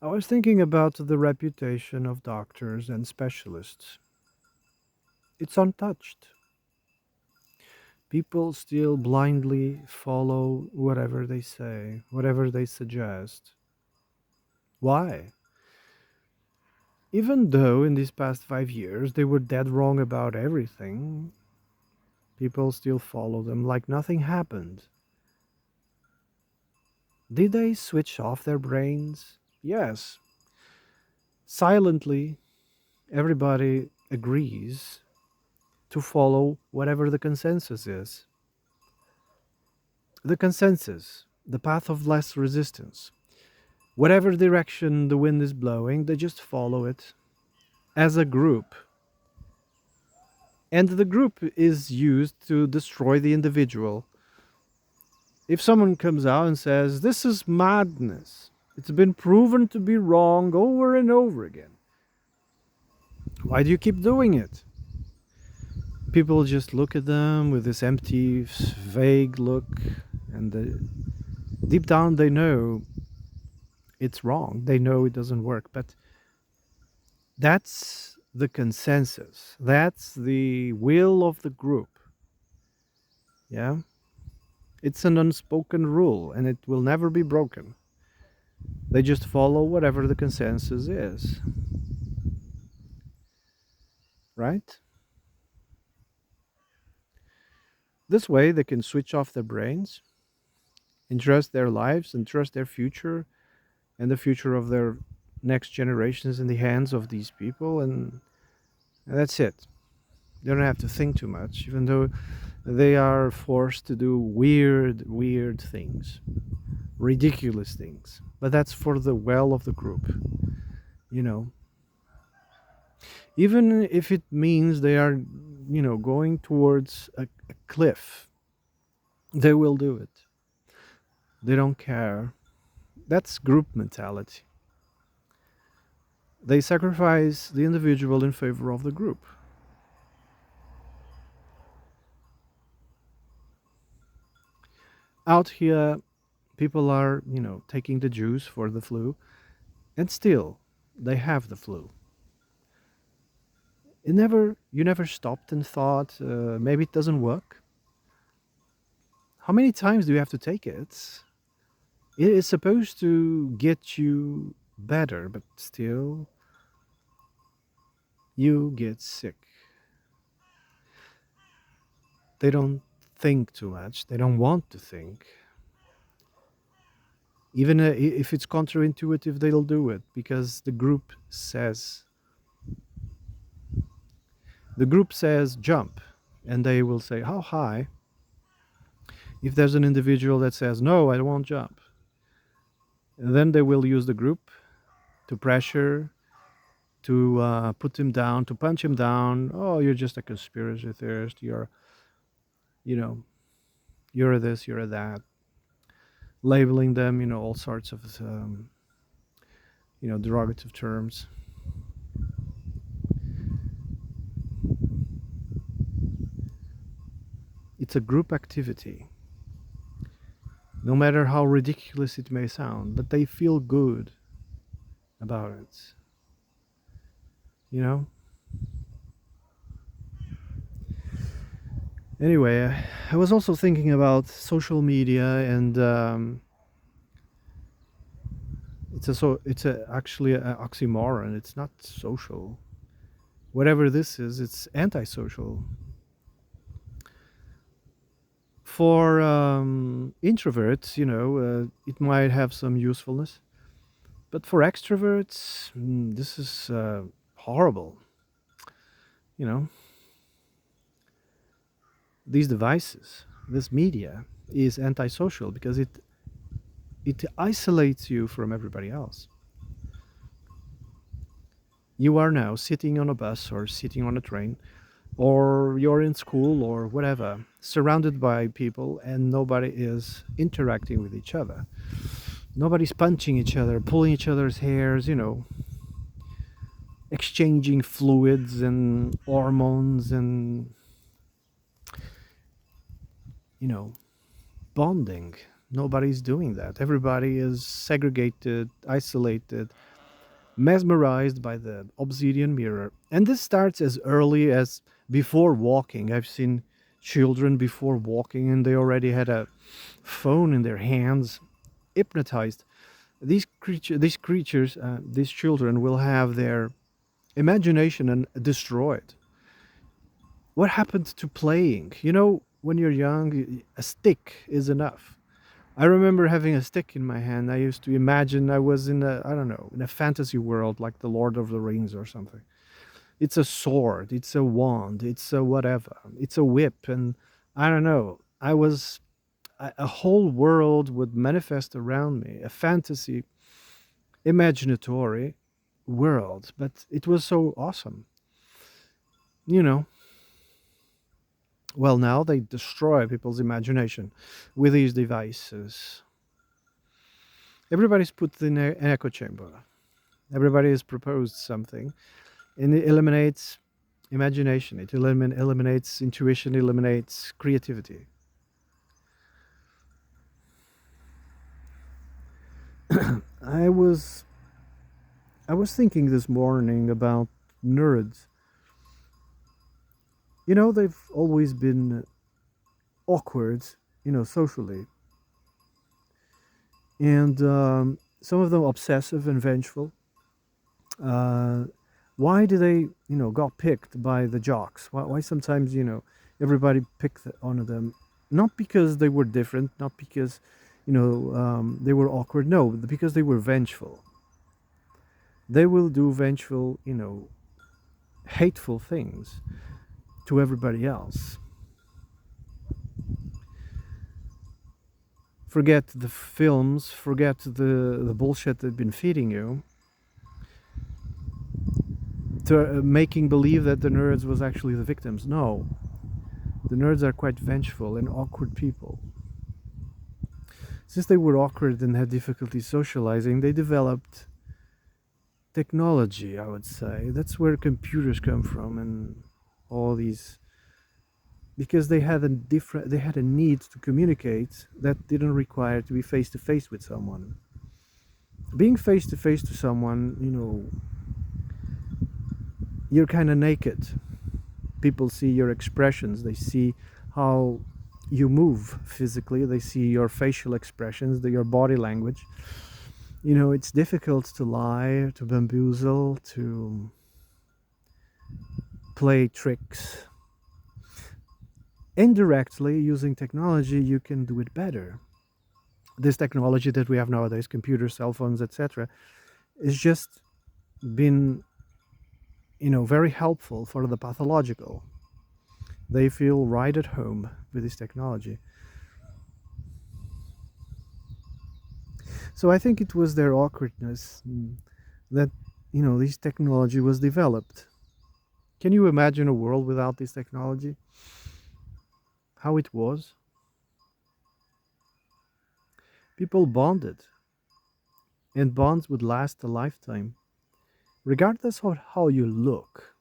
I was thinking about the reputation of doctors and specialists. It's untouched. People still blindly follow whatever they say, whatever they suggest. Why? Even though in these past 5 years they were dead wrong about everything, people still follow them like nothing happened. Did they switch off their brains? Yes. Silently, everybody agrees to follow whatever the consensus is. The consensus, the path of less resistance. Whatever direction the wind is blowing, they just follow it as a group. And the group is used to destroy the individual. If someone comes out and says, "This is madness, it's been proven to be wrong over and over again, why do you keep doing it?" People just look at them with this empty, vague look, and deep down they know it's wrong. They know it doesn't work, but that's the consensus. That's the will of the group. Yeah. It's an unspoken rule and it will never be broken. They just follow whatever the consensus is, right? This way they can switch off their brains, entrust their lives, entrust their future and the future of their next generations in the hands of these people, and that's it. They don't have to think too much, even though they are forced to do weird things, ridiculous things. But that's for the well of the group, you know. Even if it means they are, going towards a cliff, they will do it. They don't care. That's group mentality. They sacrifice the individual in favor of the group. Out here, people are, taking the juice for the flu, and still they have the flu. You never stopped and thought, maybe it doesn't work. How many times do you have to take it? It is supposed to get you better, but still you get sick. They don't think too much. They don't want to think. Even if it's counterintuitive, they'll do it because the group says jump, and they will say how high. If there's an individual that says no, I won't jump, then they will use the group to pressure, to put him down, to punch him down. Oh, you're just a conspiracy theorist. You know, you're this, you're that. Labeling them, all sorts of, derogative terms. It's a group activity, no matter how ridiculous it may sound, but they feel good about it. You know. Anyway, I was also thinking about social media, and actually an oxymoron. It's not social. Whatever this is, it's antisocial. For introverts, it might have some usefulness, but for extroverts, this is horrible. You know, these devices, this media is antisocial because it isolates you from everybody else. You are now sitting on a bus or sitting on a train, or you're in school or whatever, surrounded by people, and nobody is interacting with each other. Nobody's punching each other, pulling each other's hairs, exchanging fluids and hormones and, you know, bonding. Nobody's doing that. Everybody is segregated, isolated, mesmerized by the obsidian mirror. And this starts as early as before walking. I've seen children before walking and they already had a phone in their hands, hypnotized. These children will have their imagination and destroyed. What happened to playing? When you're young, a stick is enough. I remember having a stick in my hand. I used to imagine I was in a, I don't know, in a fantasy world like the Lord of the Rings or something. It's a sword, it's a wand, it's a whatever, it's a whip, and I don't know. A whole world would manifest around me, a fantasy, imaginatory world, but it was so awesome. You know, well, now they destroy people's imagination with these devices. Everybody's put in an echo chamber. Everybody has proposed something, and it eliminates imagination. It eliminates intuition, eliminates creativity. I was I was thinking this morning about nerds. They've always been awkward, socially, and some of them obsessive and vengeful. Uh, why do they, got picked by the jocks? Why sometimes, everybody picked on them? Not because they were different, not because, they were awkward. No, because they were vengeful. They will do vengeful, hateful things to everybody else. Forget the films, forget the bullshit they've been feeding you, to making believe that the nerds was actually the victims. No, the nerds are quite vengeful and awkward people. Since they were awkward and had difficulty socializing, they developed technology, I would say. That's where computers come from and all these, because they had a need to communicate that didn't require to be face to face with someone. Being face to face to someone, you're kind of naked. People see your expressions, they see how you move physically, they see your facial expressions, your body language. It's difficult to lie, to bamboozle, to play tricks. Indirectly, using technology, you can do it better. This technology that we have nowadays, computers, cell phones, etc., is just been, very helpful for the pathological. They feel right at home with this technology. So I think it was their awkwardness that, this technology was developed. Can you imagine a world without this technology? How it was? People bonded, and bonds would last a lifetime. Regardless of how you look,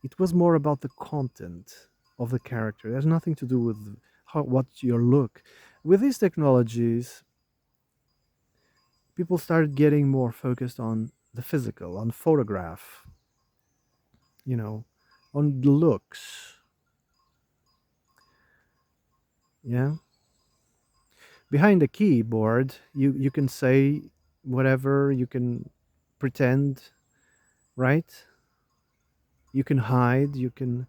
it was more about the content of the character. It has nothing to do with what your look. With these technologies, people started getting more focused on the physical, on photograph, you know, on the looks. Yeah. Behind the keyboard, you can say whatever, you can pretend, right? You can hide, you can,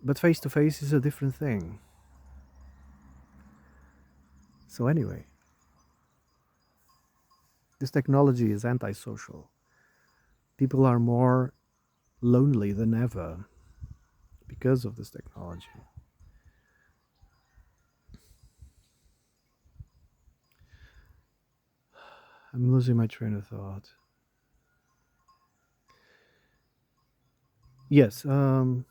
but face to face is a different thing. So anyway, this technology is antisocial. People are more lonely than ever because of this technology. I'm losing my train of thought. Yes, I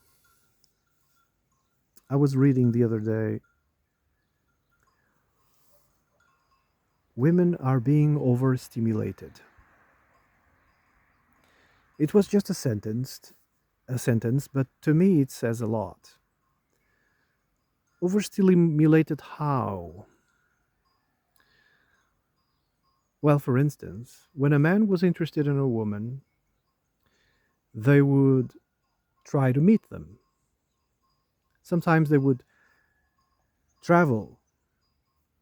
was reading the other day, women are being overstimulated. It was just a sentence, but to me it says a lot. Overstimulated how? Well, for instance, when a man was interested in a woman, they would try to meet them. Sometimes they would travel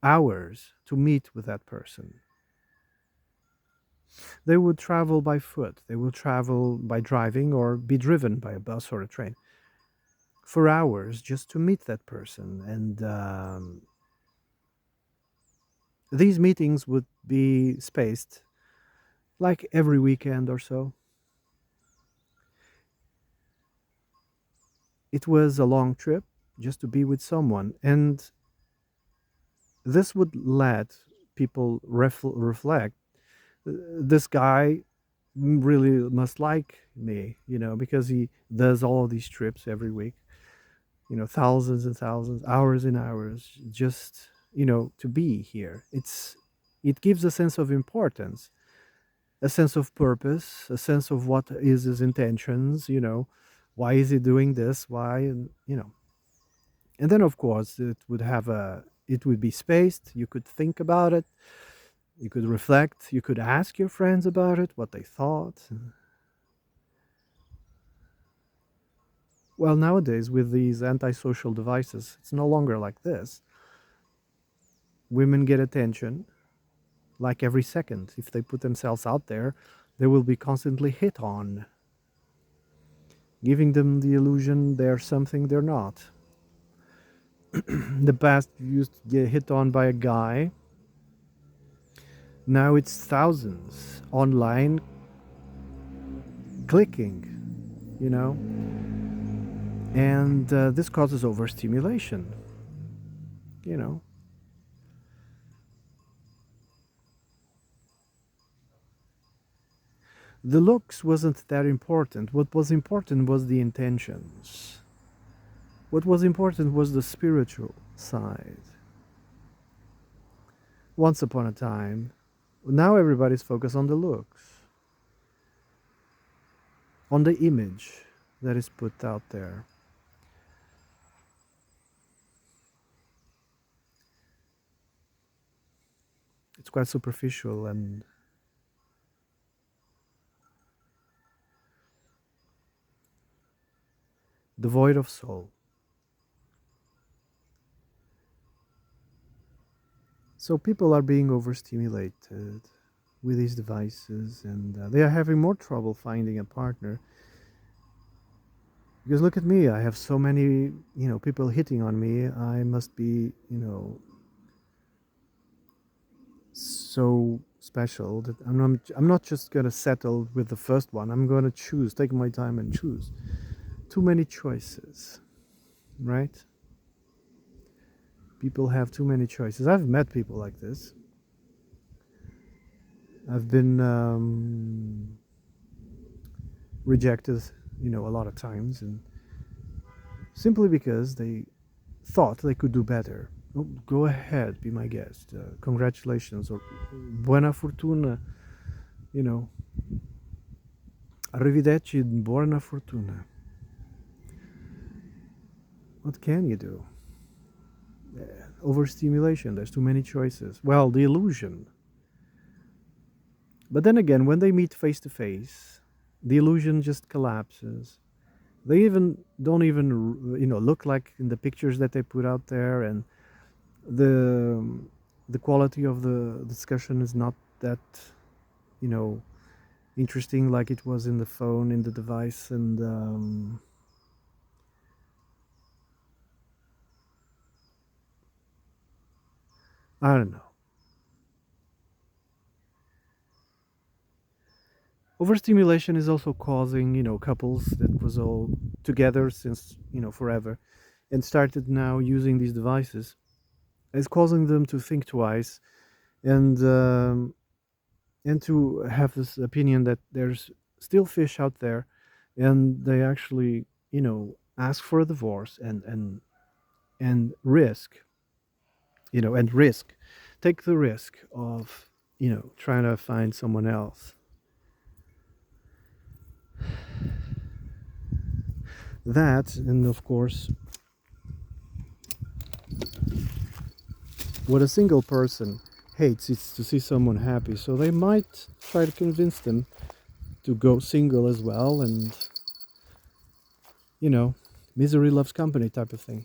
hours to meet with that person. They would travel by foot, they would travel by driving or be driven by a bus or a train for hours just to meet that person. And these meetings would be spaced like every weekend or so. It was a long trip just to be with someone. And this would let people reflect, this guy really must like me, because he does all these trips every week, thousands and thousands, hours and hours, just, to be here. It gives a sense of importance, a sense of purpose, a sense of what is his intentions, why is he doing this, why, and then of course it would be spaced. You could think about it, you could reflect, you could ask your friends about it, what they thought. Well, nowadays, with these antisocial devices, it's no longer like this. Women get attention like every second. If they put themselves out there, they will be constantly hit on, giving them the illusion they're something they're not. In the past, you used to get hit on by a guy. Now it's thousands online clicking, you know, and this causes overstimulation, you know. The looks wasn't that important. What was important was the intentions. What was important was the spiritual side. Once upon a time, now everybody's focused on the looks, on the image that is put out there. It's quite superficial and devoid of soul. So people are being overstimulated with these devices, and they are having more trouble finding a partner. Because look at me, I have so many, people hitting on me. I must be, so special that I'm not just gonna settle with the first one. I'm gonna choose, take my time and choose. Too many choices, right? People have too many choices. I've met people like this. I've been rejected, a lot of times, and simply because they thought they could do better. Oh, go ahead, be my guest. Congratulations, or buona fortuna, you know. Arrivederci, buona fortuna. What can you do? Overstimulation, there's too many choices. Well, the illusion. But then again, when they meet face to face, the illusion just collapses. They don't even look like in the pictures that they put out there, and the the quality of the discussion is not that you know interesting like it was in the phone, in the device, and I don't know. Overstimulation is also causing, couples that was all together since, forever, and started now using these devices, is causing them to think twice, and to have this opinion that there's still fish out there, and they actually, ask for a divorce, and risk, take the risk of, trying to find someone else. That, and of course, what a single person hates is to see someone happy, so they might try to convince them to go single as well, and you know, misery loves company type of thing.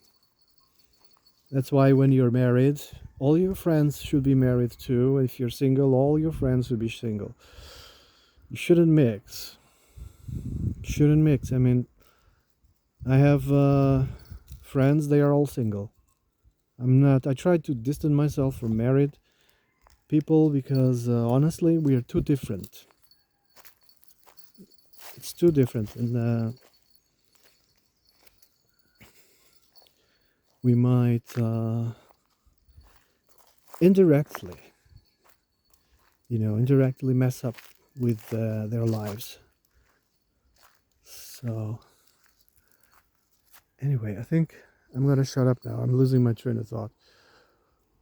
That's why when you're married, all your friends should be married too. If you're single, all your friends should be single. You shouldn't mix. Shouldn't mix. I mean, I have friends, they are all single. I'm not, I try to distance myself from married people because honestly, we are too different. It's too different. And we might indirectly, indirectly mess up with their lives. So, anyway, I think I'm gonna shut up now. I'm losing my train of thought.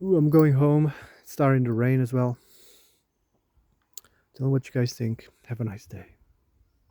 Ooh, I'm going home. It's starting to rain as well. Tell me what you guys think. Have a nice day.